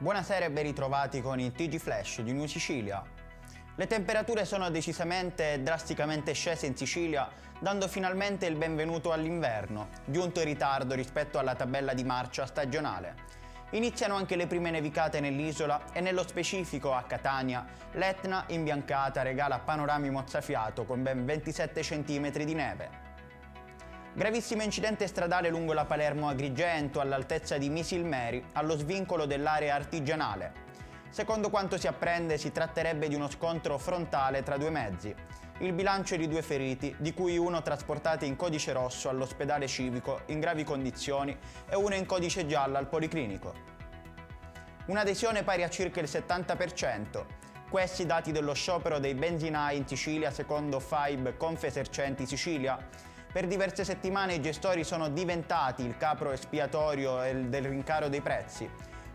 Buonasera e ben ritrovati con il TG Flash di New Sicilia. Le temperature sono decisamente e drasticamente scese in Sicilia, dando finalmente il benvenuto all'inverno, giunto in ritardo rispetto alla tabella di marcia stagionale. Iniziano anche le prime nevicate nell'isola e nello specifico a Catania l'Etna imbiancata regala panorami mozzafiato con ben 27 cm di neve. Gravissimo incidente stradale lungo la Palermo-Agrigento all'altezza di Misilmeri, allo svincolo dell'area artigianale. Secondo quanto si apprende si tratterebbe di uno scontro frontale tra due mezzi. Il bilancio è di 2 feriti, di cui uno trasportato in codice rosso all'ospedale civico in gravi condizioni e uno in codice giallo al policlinico. Un'adesione pari a circa il 70%. Questi i dati dello sciopero dei benzinai in Sicilia secondo FAIB Confesercenti Sicilia. Per diverse settimane i gestori sono diventati il capro espiatorio del rincaro dei prezzi.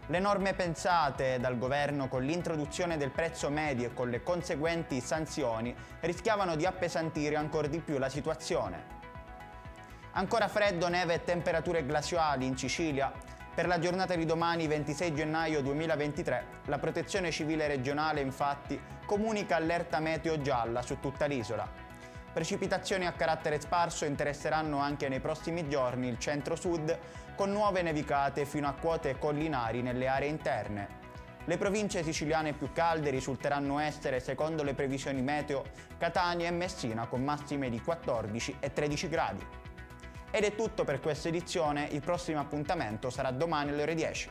Le norme pensate dal governo con l'introduzione del prezzo medio e con le conseguenti sanzioni rischiavano di appesantire ancora di più la situazione. Ancora freddo, neve e temperature glaciali in Sicilia. Per la giornata di domani 26 gennaio 2023 la Protezione Civile regionale infatti comunica allerta meteo gialla su tutta l'isola. Precipitazioni a carattere sparso interesseranno anche nei prossimi giorni il centro-sud, con nuove nevicate fino a quote collinari nelle aree interne. Le province siciliane più calde risulteranno essere, secondo le previsioni meteo, Catania e Messina con massime di 14 e 13 gradi. Ed è tutto per questa edizione, il prossimo appuntamento sarà domani alle ore 10.